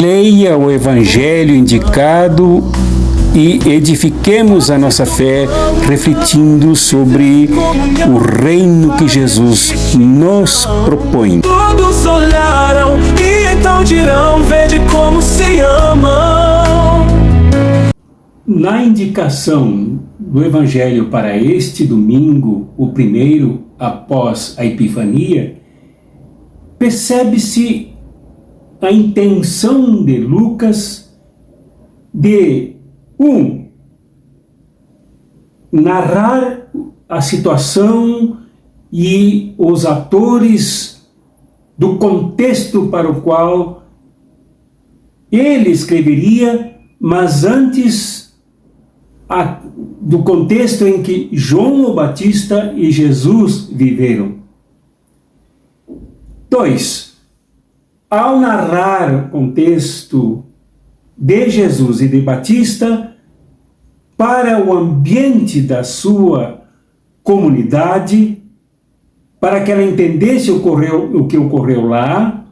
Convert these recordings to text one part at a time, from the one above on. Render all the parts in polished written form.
Leia o Evangelho indicado e edifiquemos a nossa fé refletindo sobre o reino que Jesus nos propõe. Todos olharam e então dirão: vede como se amam. Na indicação do Evangelho para este domingo, o primeiro após a Epifania, percebe-se a intenção de Lucas de narrar a situação e os atores do contexto para o qual ele escreveria, mas antes do contexto em que João o Batista e Jesus viveram. 2. Ao narrar o contexto de Jesus e de Batista para o ambiente da sua comunidade, para que ela entendesse o que ocorreu lá,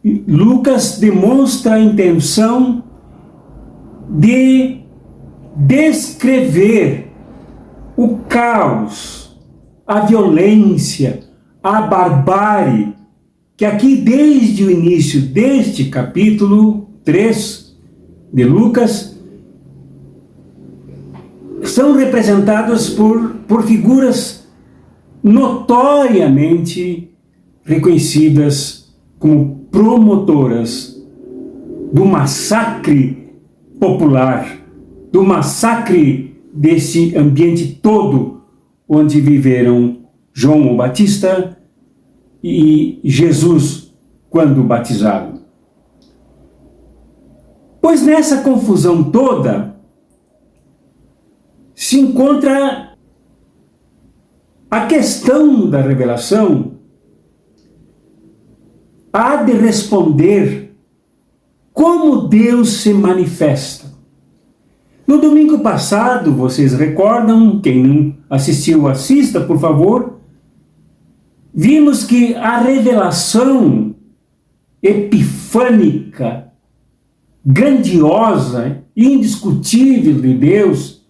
Lucas demonstra a intenção de descrever o caos, a violência, a barbárie, que aqui desde o início deste capítulo 3 de Lucas são representados por figuras notoriamente reconhecidas como promotoras do massacre popular, do massacre desse ambiente todo onde viveram João o Batista e Jesus quando batizado. Pois nessa confusão toda se encontra a questão da revelação. Há de responder como Deus se manifesta. No domingo passado, vocês recordam, quem não assistiu, assista, por favor, vimos que a revelação epifânica, grandiosa, indiscutível de Deus,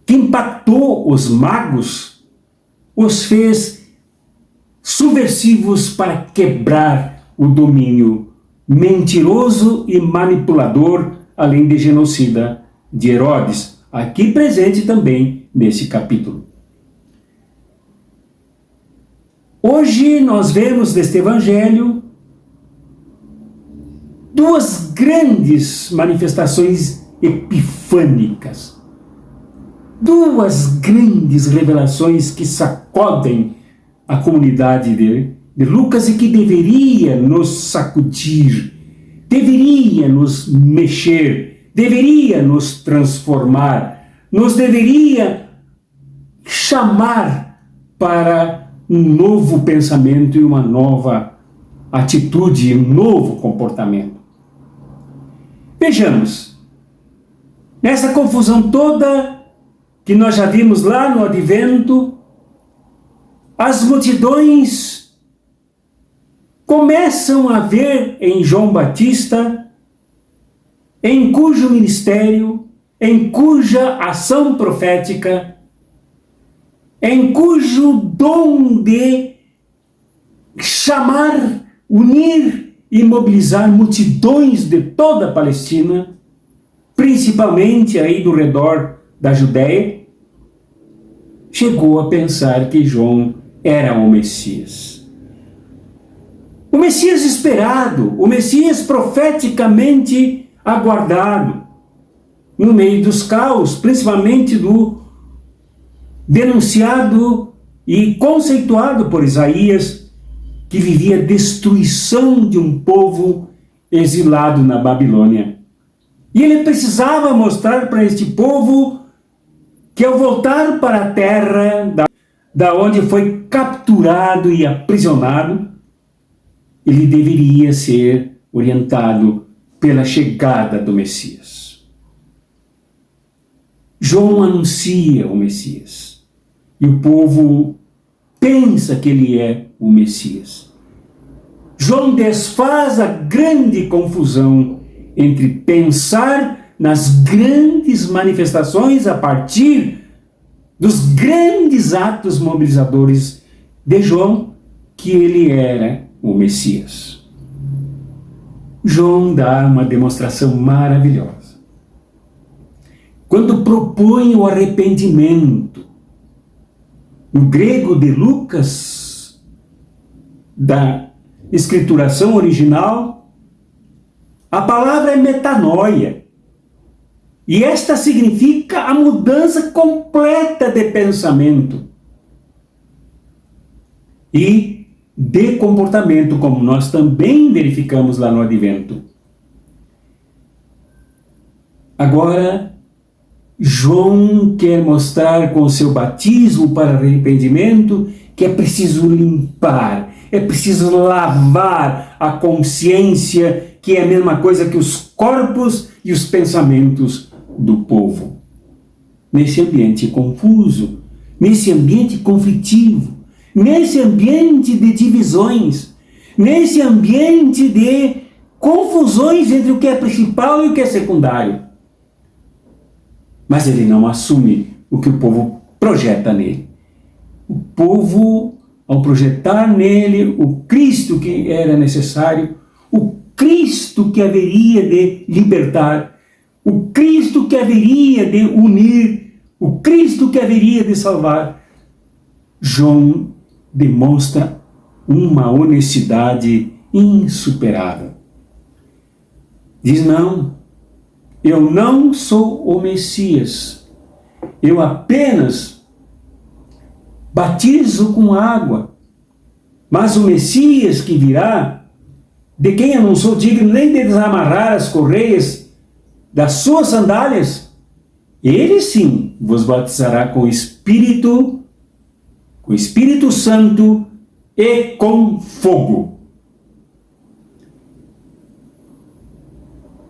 que impactou os magos, os fez subversivos para quebrar o domínio mentiroso e manipulador, além de genocida, de Herodes, aqui presente também nesse capítulo. Hoje nós vemos neste Evangelho duas grandes manifestações epifânicas, duas grandes revelações que sacodem a comunidade de Lucas e que deveria nos sacudir, deveria nos mexer, deveria nos transformar, nos deveria chamar para um novo pensamento e uma nova atitude, um novo comportamento. Vejamos, nessa confusão toda que nós já vimos lá no Advento, as multidões começam a ver em João Batista, em cujo ministério, em cuja ação profética, em cujo dom de chamar, unir e mobilizar multidões de toda a Palestina, principalmente aí do redor da Judéia, chegou a pensar que João era o Messias. O Messias esperado, o Messias profeticamente aguardado, no meio dos caos, principalmente do denunciado e conceituado por Isaías, que vivia a destruição de um povo exilado na Babilônia. E ele precisava mostrar para este povo que ao voltar para a terra da onde foi capturado e aprisionado, ele deveria ser orientado pela chegada do Messias. João anuncia o Messias e o povo pensa que ele é o Messias. João desfaz a grande confusão entre pensar nas grandes manifestações a partir dos grandes atos mobilizadores de João, que ele era o Messias. João dá uma demonstração maravilhosa. Quando propõe o arrependimento, no grego de Lucas, da escrituração original, a palavra é metanoia. E esta significa a mudança completa de pensamento e de comportamento, como nós também verificamos lá no Advento. Agora, João quer mostrar com o seu batismo para arrependimento que é preciso limpar, é preciso lavar a consciência, que é a mesma coisa que os corpos e os pensamentos do povo. Nesse ambiente confuso, nesse ambiente conflitivo, nesse ambiente de divisões, nesse ambiente de confusões entre o que é principal e o que é secundário. Mas ele não assume o que o povo projeta nele. O povo, ao projetar nele o Cristo que era necessário, o Cristo que haveria de libertar, o Cristo que haveria de unir, o Cristo que haveria de salvar, João demonstra uma honestidade insuperável. Diz: não, eu não sou o Messias, eu apenas batizo com água, mas o Messias que virá, de quem eu não sou digno nem de desamarrar as correias das suas sandálias, ele sim vos batizará com o Espírito Santo e com fogo.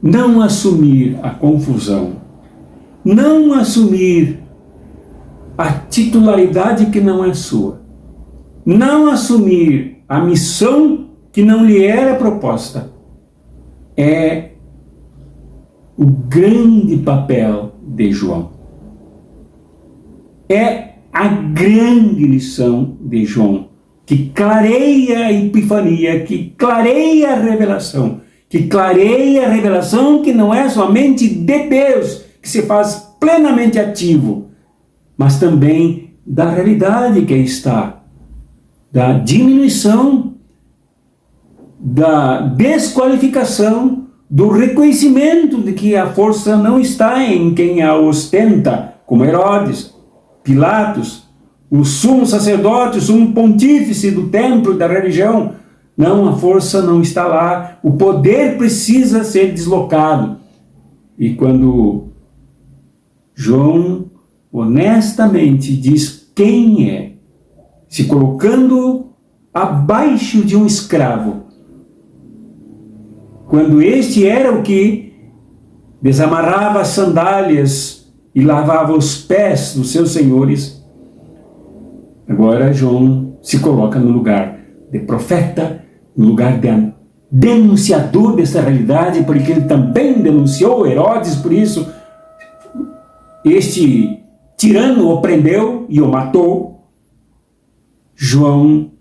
Não assumir a confusão, não assumir a titularidade que não é sua, não assumir a missão que não lhe era proposta, é o grande papel de João. É a grande lição de João, que clareia a epifania, que clareia a revelação, que não é somente de Deus, que se faz plenamente ativo, mas também da realidade que está, da diminuição, da desqualificação, do reconhecimento de que a força não está em quem a ostenta, como Herodes, Pilatos, o sumo sacerdote, o sumo pontífice do templo e da religião. Não, a força não está lá, o poder precisa ser deslocado. E quando João honestamente diz quem é, se colocando abaixo de um escravo, quando este era o que desamarrava as sandálias e lavava os pés dos seus senhores, agora João se coloca no lugar de profeta, no lugar de denunciador dessa realidade, porque ele também denunciou Herodes, por isso este tirano o prendeu e o matou. João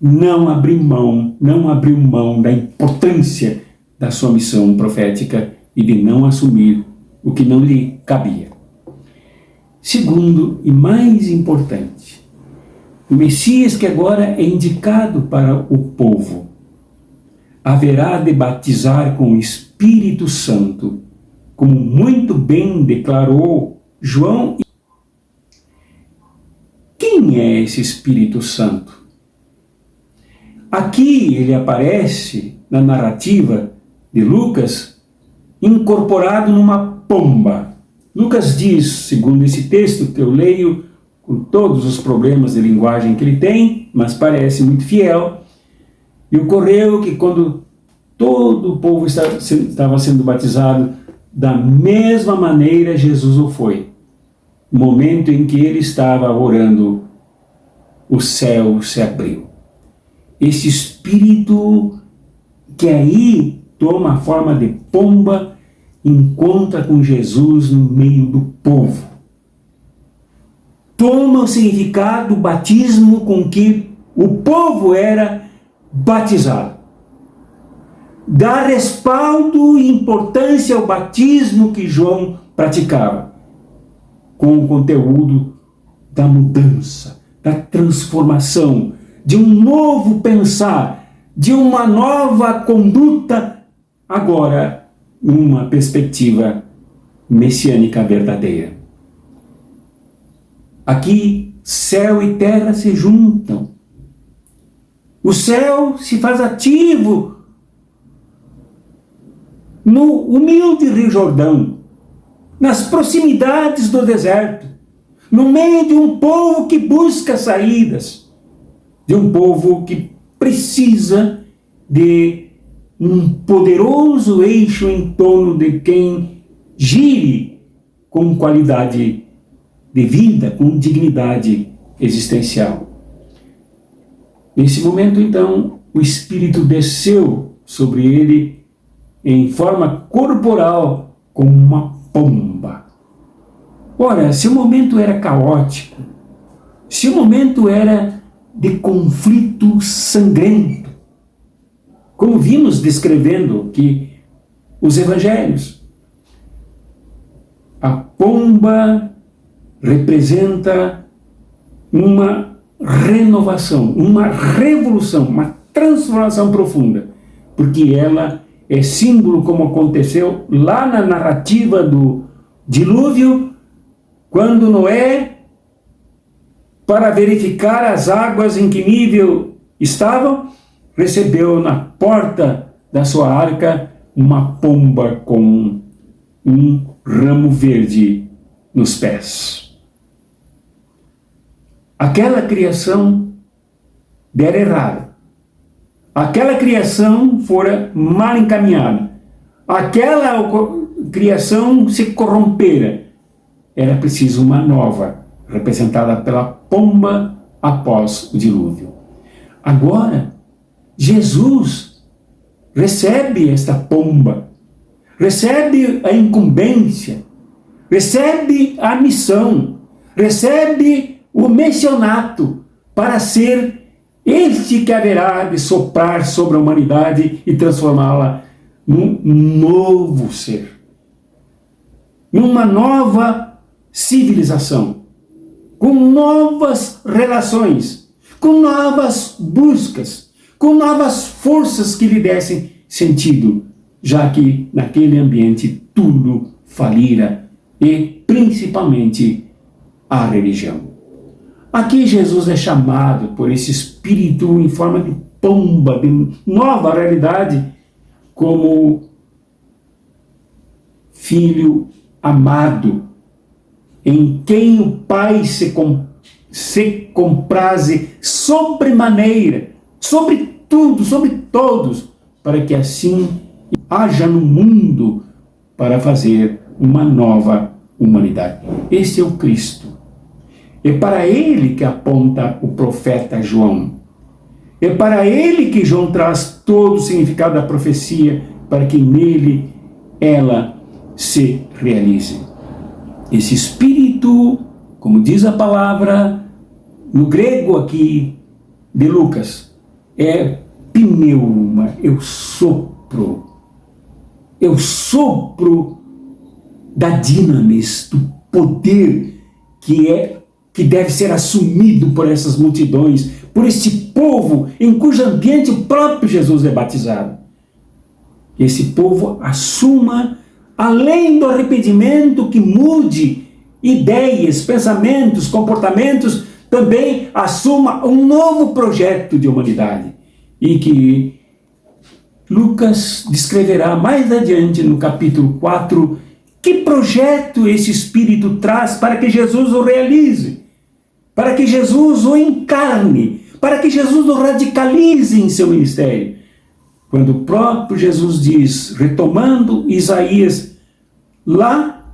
não abriu mão da importância da sua missão profética e de não assumir o que não lhe cabia. Segundo e mais importante, o Messias que agora é indicado para o povo haverá de batizar com o Espírito Santo, como muito bem declarou João. Quem é esse Espírito Santo? Aqui ele aparece na narrativa de Lucas incorporado numa pomba. Lucas diz, segundo esse texto que eu leio, com todos os problemas de linguagem que ele tem, mas parece muito fiel, e ocorreu que quando todo o povo estava sendo batizado, da mesma maneira Jesus o foi. No momento em que ele estava orando, o céu se abriu. esse espírito que aí toma a forma de pomba, encontra com Jesus no meio do povo. Toma o significado do batismo com que o povo era batizado. Dá respaldo e importância ao batismo que João praticava, com o conteúdo da mudança, da transformação, de um novo pensar, de uma nova conduta, agora uma perspectiva messiânica verdadeira. Aqui, céu e terra se juntam. O céu se faz ativo no humilde Rio Jordão, nas proximidades do deserto, no meio de um povo que busca saídas, de um povo que precisa de um poderoso eixo em torno de quem gire com qualidade de vida, com dignidade existencial. Nesse momento, então, o Espírito desceu sobre ele em forma corporal, como uma pomba. Ora, se o momento era caótico, se o momento era de conflito sangrento, como vimos descrevendo que os evangelhos, a pomba representa uma renovação, uma revolução, uma transformação profunda, porque ela é símbolo, como aconteceu lá na narrativa do dilúvio, quando Noé, para verificar as águas em que nível estavam, recebeu na porta da sua arca uma pomba com um ramo verde nos pés. Aquela criação dera errado. Aquela criação fora mal encaminhada. Aquela criação se corrompera. Era preciso uma nova, representada pela pomba após o dilúvio. Agora, Jesus recebe esta pomba, recebe a incumbência, recebe a missão, recebe o missionato para ser este que haverá de soprar sobre a humanidade e transformá-la num novo ser, numa nova civilização, com novas relações, com novas buscas, com novas forças que lhe dessem sentido, já que naquele ambiente tudo falira, e principalmente a religião. Aqui Jesus é chamado por esse espírito em forma de pomba, de nova realidade, como filho amado, em quem o Pai se compraze sobremaneira, sobre tudo, sobre todos, para que assim haja no mundo para fazer uma nova humanidade. Esse é o Cristo. É para ele que aponta o profeta João. É para ele que João traz todo o significado da profecia, para que nele ela se realize. Esse espírito, como diz a palavra no grego aqui de Lucas, é pneuma, eu sopro da dinamis, do poder que deve ser assumido por essas multidões, por este povo em cujo ambiente o próprio Jesus é batizado. Esse povo assuma, além do arrependimento, que mude ideias, pensamentos, comportamentos, também assuma um novo projeto de humanidade, e que Lucas descreverá mais adiante no capítulo 4, que projeto esse Espírito traz para que Jesus o realize, para que Jesus o encarne, para que Jesus o radicalize em seu ministério. Quando o próprio Jesus diz, retomando Isaías, lá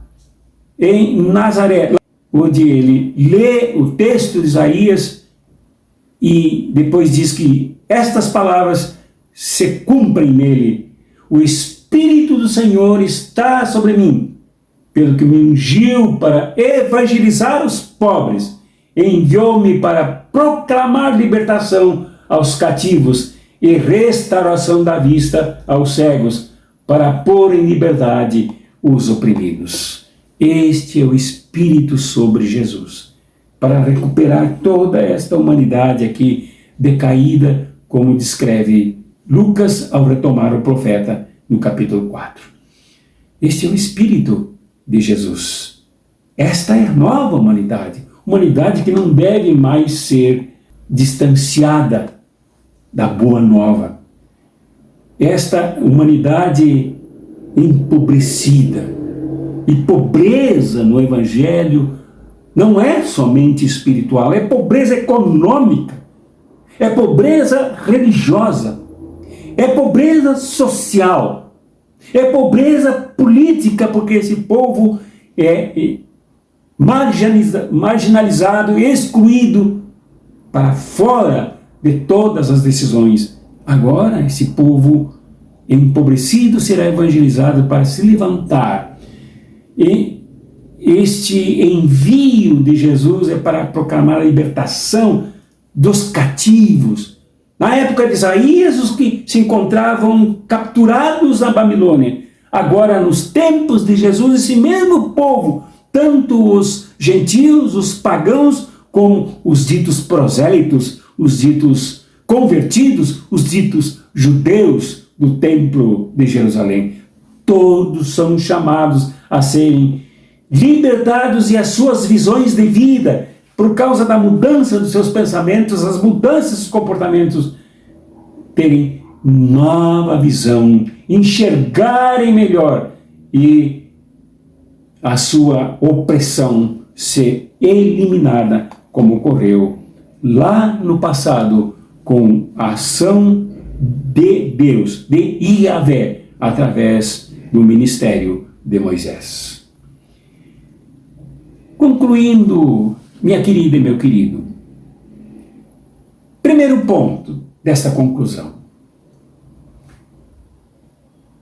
em Nazaré, onde ele lê o texto de Isaías e depois diz que estas palavras se cumprem nele. O Espírito do Senhor está sobre mim, pelo que me ungiu para evangelizar os pobres, enviou-me para proclamar libertação aos cativos e restauração da vista aos cegos, para pôr em liberdade os oprimidos. Este é o Espírito sobre Jesus, para recuperar toda esta humanidade aqui decaída, como descreve Lucas ao retomar o profeta no capítulo 4. Este é o Espírito de Jesus. Esta é a nova humanidade, humanidade que não deve mais ser distanciada da boa nova. Esta humanidade empobrecida. E pobreza no Evangelho não é somente espiritual, é pobreza econômica, é pobreza religiosa, é pobreza social, é pobreza política, porque esse povo é marginalizado, excluído para fora de todas as decisões. Agora, esse povo empobrecido será evangelizado para se levantar. E este envio de Jesus é para proclamar a libertação dos cativos. Na época de Isaías, os que se encontravam capturados na Babilônia. Agora, nos tempos de Jesus, esse mesmo povo, tanto os gentios, os pagãos, como os ditos prosélitos, os ditos convertidos, os ditos judeus do templo de Jerusalém, todos são chamados a serem libertados e as suas visões de vida, por causa da mudança dos seus pensamentos, as mudanças dos comportamentos, terem nova visão, enxergarem melhor e a sua opressão ser eliminada, como ocorreu lá no passado com a ação de Deus, de Yahvé, através do ministério de Moisés. Concluindo, minha querida e meu querido, primeiro ponto desta conclusão.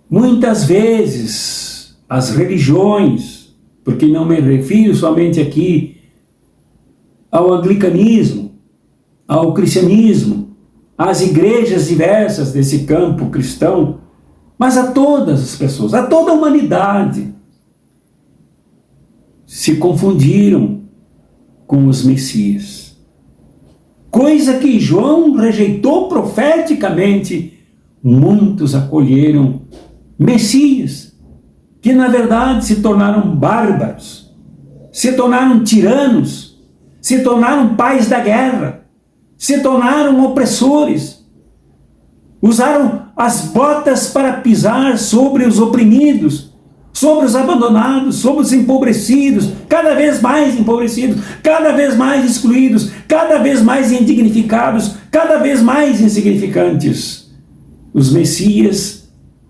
Muitas vezes as religiões, porque não me refiro somente aqui ao anglicanismo, ao cristianismo, às igrejas diversas desse campo cristão, mas a todas as pessoas, a toda a humanidade, se confundiram com os Messias. Coisa que João rejeitou profeticamente, muitos acolheram Messias, que na verdade se tornaram bárbaros, se tornaram tiranos, se tornaram pais da guerra, se tornaram opressores, usaram as botas para pisar sobre os oprimidos, sobre os abandonados, sobre os empobrecidos, cada vez mais empobrecidos, cada vez mais excluídos, cada vez mais indignificados, cada vez mais insignificantes. Os Messias,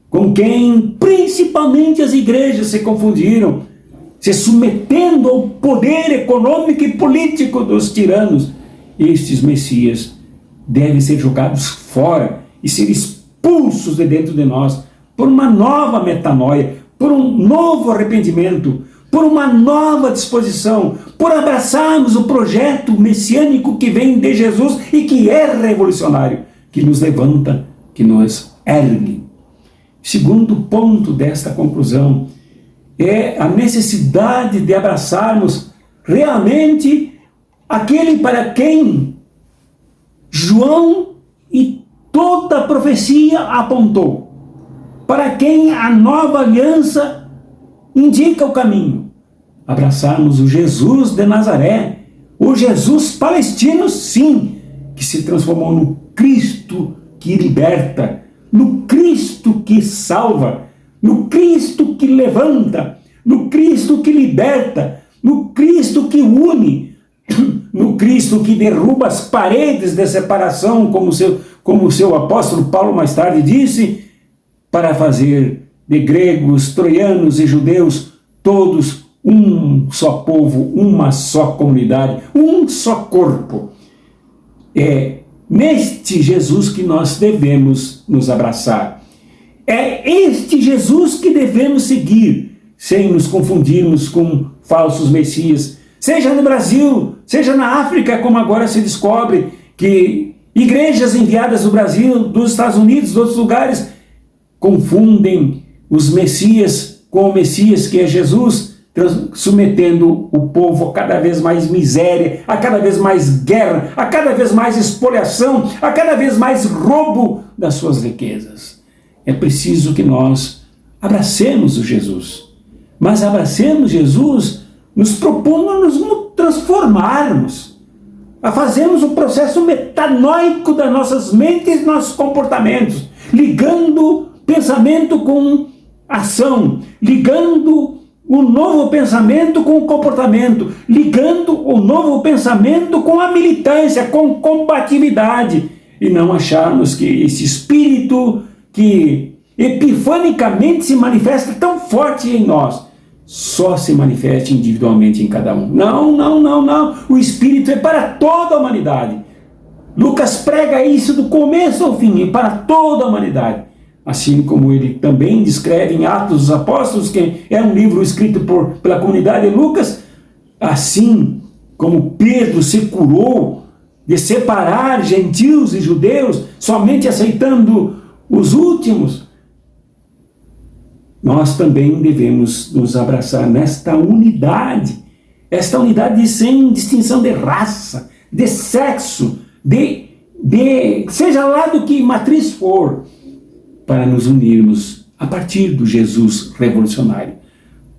com quem principalmente as igrejas se confundiram, se submetendo ao poder econômico e político dos tiranos, estes Messias devem ser jogados fora e ser expulsos de dentro de nós por uma nova metanoia, por um novo arrependimento, por uma nova disposição, por abraçarmos o projeto messiânico que vem de Jesus e que é revolucionário, que nos levanta, que nos ergue. Segundo ponto desta conclusão é a necessidade de abraçarmos realmente aquele para quem João e toda a profecia apontou, para quem a nova aliança indica o caminho. Abraçarmos o Jesus de Nazaré, o Jesus palestino, sim, que se transformou no Cristo que liberta, no Cristo que salva, no Cristo que levanta, no Cristo que liberta, no Cristo que une, no Cristo que derruba as paredes de separação, como o seu apóstolo Paulo mais tarde disse, para fazer de gregos, troianos e judeus todos um só povo, uma só comunidade, um só corpo. É neste Jesus que nós devemos nos abraçar. É este Jesus que devemos seguir, sem nos confundirmos com falsos messias, seja no Brasil, seja na África, como agora se descobre que igrejas enviadas do Brasil, dos Estados Unidos, de outros lugares, confundem os messias com o Messias que é Jesus, submetendo o povo a cada vez mais miséria, a cada vez mais guerra, a cada vez mais espoliação, a cada vez mais roubo das suas riquezas. É preciso que nós abracemos o Jesus, mas abracemos Jesus nos propondo a nos transformarmos, a fazermos um processo metanoico das nossas mentes e nossos comportamentos, ligando pensamento com ação, ligando o novo pensamento com o comportamento, ligando o novo pensamento com a militância, com combatividade, e não acharmos que esse espírito que epifanicamente se manifesta tão forte em nós, só se manifeste individualmente em cada um. Não. O Espírito é para toda a humanidade. Lucas prega isso do começo ao fim, e para toda a humanidade. Assim como ele também descreve em Atos dos Apóstolos, que é um livro escrito pela comunidade de Lucas, assim como Pedro se curou de separar gentios e judeus, somente aceitando os últimos, nós também devemos nos abraçar nesta unidade, esta unidade sem distinção de raça, de sexo, seja lá do que matriz for, para nos unirmos a partir do Jesus revolucionário,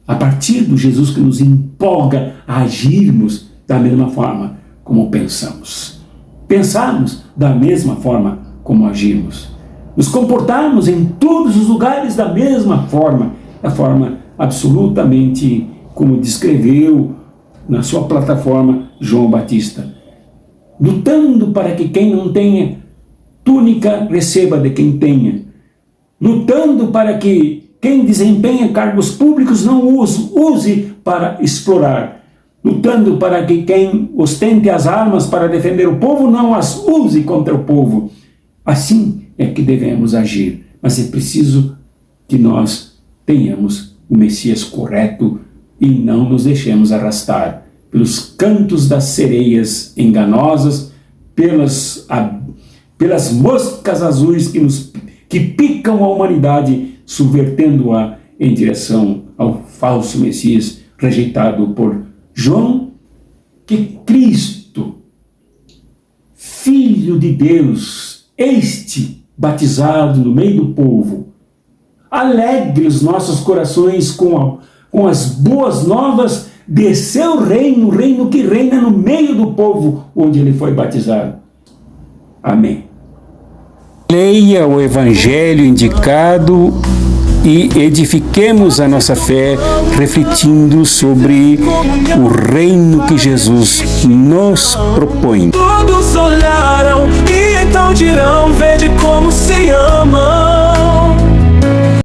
a partir do Jesus que nos empolga a agirmos da mesma forma como pensamos, pensarmos da mesma forma como agirmos, nos comportarmos em todos os lugares da mesma forma, da forma absolutamente como descreveu na sua plataforma João Batista, lutando para que quem não tenha túnica receba de quem tenha, lutando para que quem desempenha cargos públicos não os use para explorar, lutando para que quem ostente as armas para defender o povo não as use contra o povo. Assim é que devemos agir, mas é preciso que nós tenhamos o Messias correto e não nos deixemos arrastar pelos cantos das sereias enganosas, pelas moscas azuis que picam a humanidade, subvertendo-a em direção ao falso Messias rejeitado por João, que Cristo, Filho de Deus, este batizado no meio do povo, alegre os nossos corações com as boas novas de seu reino, o reino que reina no meio do povo onde ele foi batizado. Amém. Leia o Evangelho indicado e edifiquemos a nossa fé refletindo sobre o reino que Jesus nos propõe. Todos olharam e então dirão: vede como se ama.